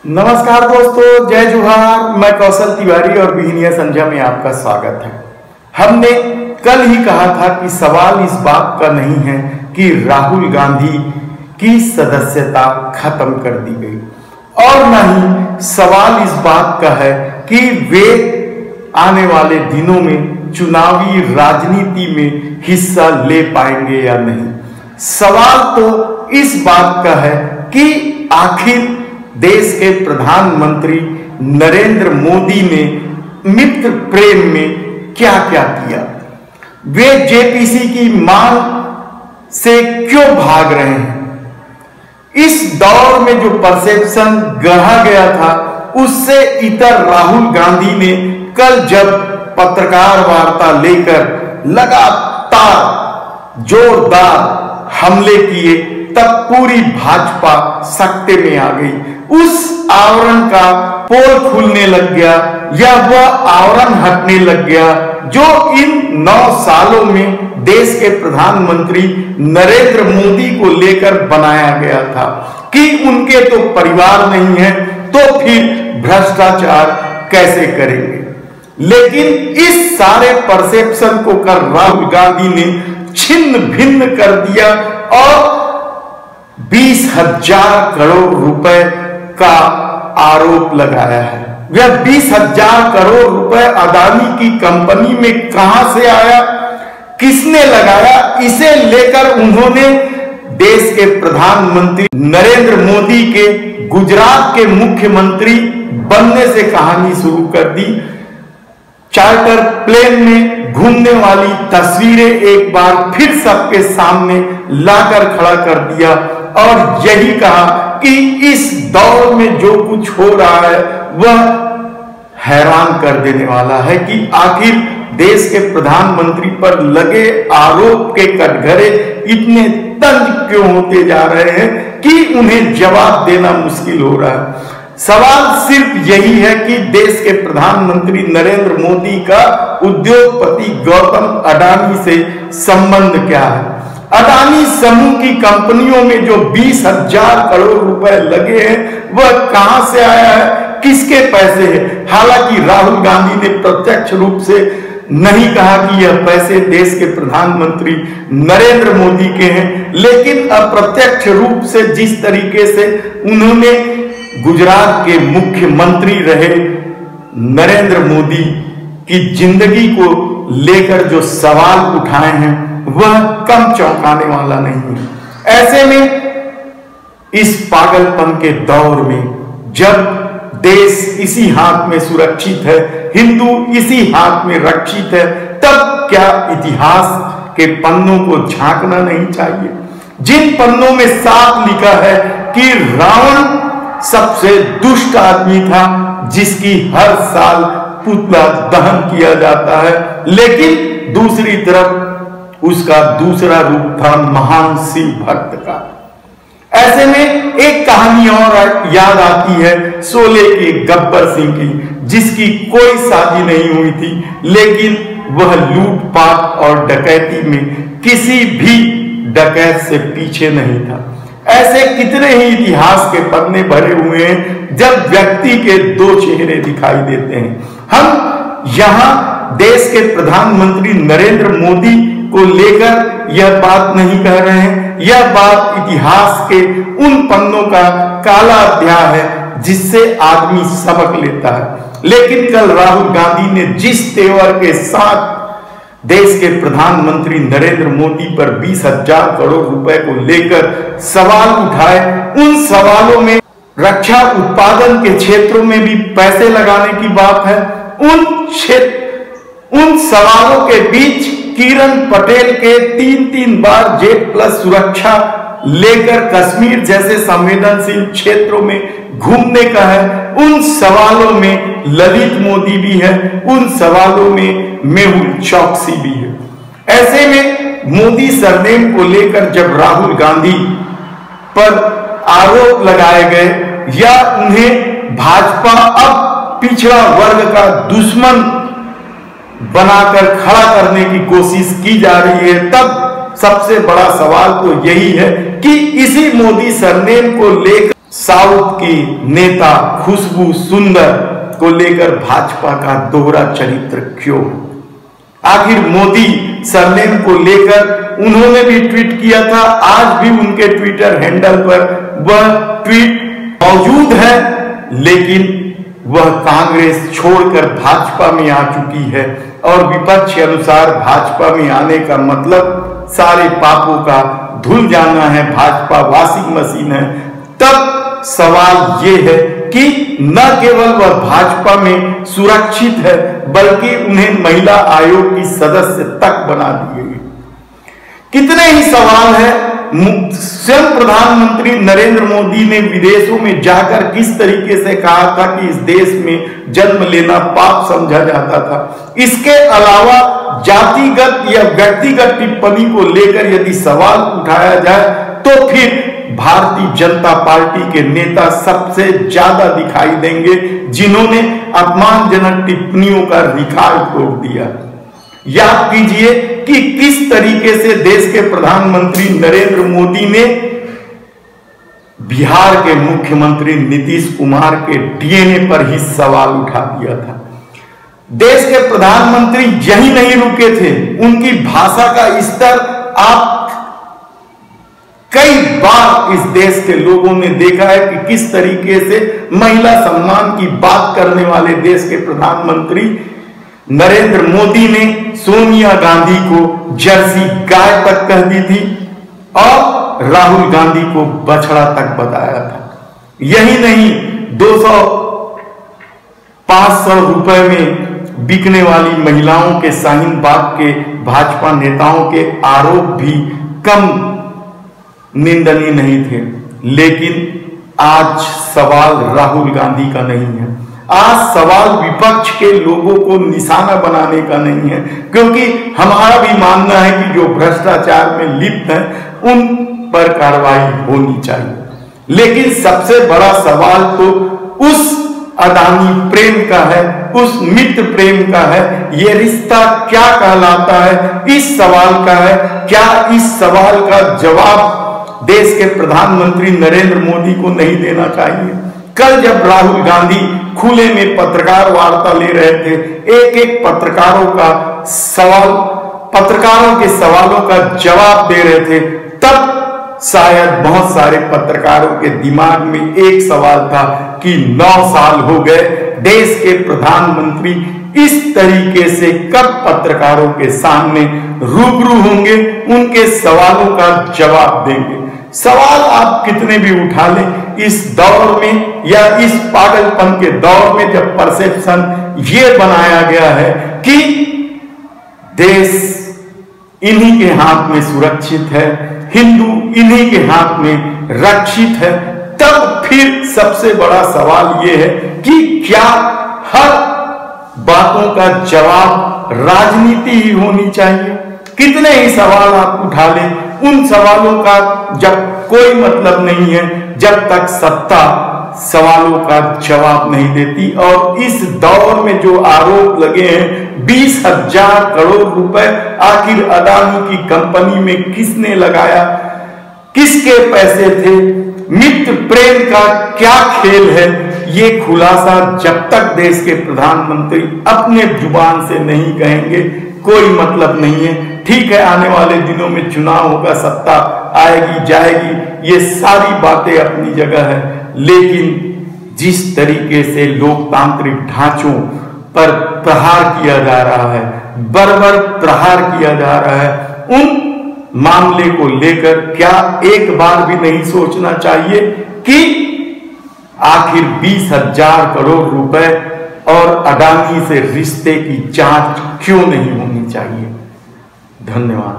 नमस्कार दोस्तों, जय जोहार। मैं कौशल तिवारी और बिहनिया संध्या में आपका स्वागत है। हमने कल ही कहा था कि सवाल इस बात का नहीं है कि राहुल गांधी की सदस्यता खत्म कर दी गई और न ही सवाल इस बात का है कि वे आने वाले दिनों में चुनावी राजनीति में हिस्सा ले पाएंगे या नहीं। सवाल तो इस बात का है कि आखिर देश के प्रधानमंत्री नरेंद्र मोदी ने मित्र प्रेम में क्या क्या किया, वे जेपीसी की मांग से क्यों भाग रहे हैं। इस दौर में जो परसेप्शन गढ़ा गया था उससे इतर राहुल गांधी ने कल जब पत्रकार वार्ता लेकर लगातार जोरदार हमले किए तब पूरी भाजपा सकते में आ गई। उस आवरण का पोल खुलने लग गया या वह आवरण हटने लग गया जो इन 9 सालों में देश के प्रधानमंत्री नरेंद्र मोदी को लेकर बनाया गया था कि उनके तो परिवार नहीं है तो फिर भ्रष्टाचार कैसे करेंगे। लेकिन इस सारे परसेप्शन को कर राहुल गांधी ने छिन्न भिन्न कर दिया और 20,000 करोड़ रुपए का आरोप लगाया है। वह 20,000 करोड़ रुपए अदानी की कंपनी में कहां से आया, किसने लगाया, इसे लेकर उन्होंने देश के प्रधानमंत्री नरेंद्र मोदी के गुजरात के मुख्यमंत्री बनने से कहानी शुरू कर दी। चार्टर प्लेन में घूमने वाली तस्वीरें एक बार फिर सबके सामने लाकर खड़ा कर दिया और यही कहा कि इस दौर में जो कुछ हो रहा है वह हैरान कर देने वाला है कि आखिर देश के प्रधानमंत्री पर लगे आरोप के कटघरे इतने तंज क्यों होते जा रहे हैं कि उन्हें जवाब देना मुश्किल हो रहा है। सवाल सिर्फ यही है कि देश के प्रधानमंत्री नरेंद्र मोदी का उद्योगपति गौतम अडानी से संबंध क्या है। अडानी समूह की कंपनियों में जो 20,000 करोड़ रुपए लगे हैं वह कहां से आया है, किसके पैसे हैं। हालांकि राहुल गांधी ने प्रत्यक्ष रूप से नहीं कहा कि यह पैसे देश के प्रधानमंत्री नरेंद्र मोदी के हैं, लेकिन अप्रत्यक्ष रूप से जिस तरीके से उन्होंने गुजरात के मुख्यमंत्री रहे नरेंद्र मोदी की जिंदगी को लेकर जो सवाल उठाए हैं वह कम चौंकाने वाला नहीं है। ऐसे में इस पागलपन के दौर में जब देश इसी हाथ में सुरक्षित है, हिंदू इसी हाथ में रक्षित है, तब क्या इतिहास के पन्नों को झांकना नहीं चाहिए, जिन पन्नों में साफ लिखा है कि रावण सबसे दुष्ट आदमी था जिसकी हर साल पुतला दहन किया जाता है, लेकिन दूसरी तरफ उसका दूसरा रूप था महान शिव भक्त का। ऐसे में एक कहानी और याद आती है शोले के गब्बर सिंह की, जिसकी कोई शादी नहीं हुई थी लेकिन वह लूटपाट और डकैती में किसी भी डकैत से पीछे नहीं था। ऐसे कितने ही इतिहास के पन्ने भरे हुए हैं जब व्यक्ति के 2 चेहरे दिखाई देते हैं। हम यहाँ देश के प्रधानमंत्री नरेंद्र मोदी को लेकर यह बात नहीं कह रहे हैं, यह बात इतिहास के उन पन्नों का काला अध्याय है जिससे आदमी सबक लेता है। लेकिन कल राहुल गांधी ने जिस तेवर के साथ देश के प्रधानमंत्री नरेंद्र मोदी पर 20,000 करोड़ रुपए को लेकर सवाल उठाए, उन सवालों में रक्षा उत्पादन के क्षेत्रों में भी पैसे लगाने की बात है। उन सवालों के बीच किरण पटेल के 3 बार जेट प्लस सुरक्षा लेकर कश्मीर जैसे संवेदनशील क्षेत्रों में घूमने का है। उन सवालों में ललित मोदी भी है, उन सवालों में मेहुल चौकसी भी है। ऐसे में मोदी सरनेम को लेकर जब राहुल गांधी पर आरोप लगाए गए या उन्हें भाजपा अब पिछड़ा वर्ग का दुश्मन बनाकर खड़ा करने की कोशिश की जा रही है, तब सबसे बड़ा सवाल तो यही है कि इसी मोदी सरनेम को लेकर साउथ की नेता खुशबू सुंदर को लेकर भाजपा का दोहरा चरित्र क्यों? आखिर मोदी सरनेम को लेकर उन्होंने भी ट्वीट किया था, आज भी उनके ट्विटर हैंडल पर वह ट्वीट मौजूद है, लेकिन वह कांग्रेस छोड़कर भाजपा में आ चुकी है और विपक्ष के अनुसार भाजपा में आने का मतलब सारे पापों का धुल जाना है, भाजपा वॉशिंग मशीन है। तब सवाल ये है कि न केवल वह भाजपा में सुरक्षित है बल्कि उन्हें महिला आयोग की सदस्य तक बना दी गई। कितने ही सवाल है। स्वयं प्रधानमंत्री नरेंद्र मोदी ने विदेशों में जाकर किस तरीके से कहा था कि इस देश में जन्म लेना पाप समझा जाता था। इसके अलावा जातिगत या व्यक्तिगत टिप्पणी को लेकर यदि सवाल उठाया जाए तो फिर भारतीय जनता पार्टी के नेता सबसे ज्यादा दिखाई देंगे जिन्होंने अपमानजनक टिप्पणियों का रिकॉर्ड तोड़ दिया। याद कीजिए कि किस तरीके से देश के प्रधानमंत्री नरेंद्र मोदी ने बिहार के मुख्यमंत्री नीतीश कुमार के डीएनए पर ही सवाल उठा दिया था। देश के प्रधानमंत्री यही नहीं रुके थे, उनकी भाषा का स्तर आप कई बार इस देश के लोगों ने देखा है कि किस तरीके से महिला सम्मान की बात करने वाले देश के प्रधानमंत्री नरेंद्र मोदी ने सोनिया गांधी को जर्सी गाय तक कह दी थी और राहुल गांधी को बछड़ा तक बताया था। यही नहीं, 200-500 रुपए में बिकने वाली महिलाओं के शाहीन बाग के भाजपा नेताओं के आरोप भी कम निंदनीय नहीं थे। लेकिन आज सवाल राहुल गांधी का नहीं है, आज सवाल विपक्ष के लोगों को निशाना बनाने का नहीं है, क्योंकि हमारा भी मानना है कि जो भ्रष्टाचार में लिप्त हैं उन पर कार्रवाई होनी चाहिए। लेकिन सबसे बड़ा सवाल तो उस अदानी प्रेम का है, उस मित्र प्रेम का है। ये रिश्ता क्या कहलाता है, इस सवाल का है। क्या इस सवाल का जवाब देश के प्रधानमंत्री नरेंद्र मोदी को नहीं देना चाहिए? कल जब राहुल गांधी खुले में पत्रकार वार्ता ले रहे थे, एक एक पत्रकारों के सवालों का जवाब दे रहे थे, तब शायद बहुत सारे पत्रकारों के दिमाग में एक सवाल था कि 9 साल हो गए, देश के प्रधानमंत्री इस तरीके से कब पत्रकारों के सामने रूबरू होंगे, उनके सवालों का जवाब देंगे। सवाल आप कितने भी उठा लें, इस दौर में या इस पागलपन के दौर में जब परसेप्शन ये बनाया गया है कि देश इन्हीं के हाथ में सुरक्षित है, हिंदू इन्हीं के हाथ में रक्षित है, तब फिर सबसे बड़ा सवाल ये है कि क्या हर बातों का जवाब राजनीति ही होनी चाहिए? कितने ही सवाल आप उठा लें, उन सवालों का जब कोई मतलब नहीं है जब तक सत्ता सवालों का जवाब नहीं देती। और इस दौर में जो आरोप लगे हैं 20,000 करोड़ रुपए आखिर अदानी की कंपनी में किसने लगाया, किसके पैसे थे, मित्र प्रेम का क्या खेल है, ये खुलासा जब तक देश के प्रधानमंत्री अपने जुबान से नहीं कहेंगे कोई मतलब नहीं है। ठीक है, आने वाले दिनों में चुनाव होगा, सत्ता आएगी जाएगी, ये सारी बातें अपनी जगह है, लेकिन जिस तरीके से लोकतांत्रिक ढांचों पर प्रहार किया जा रहा है, बर्बर प्रहार किया जा रहा है, उन मामले को लेकर क्या एक बार भी नहीं सोचना चाहिए कि आखिर 20,000 करोड़ रुपए और अडानी से रिश्ते की जांच क्यों नहीं होनी चाहिए? धन्यवाद।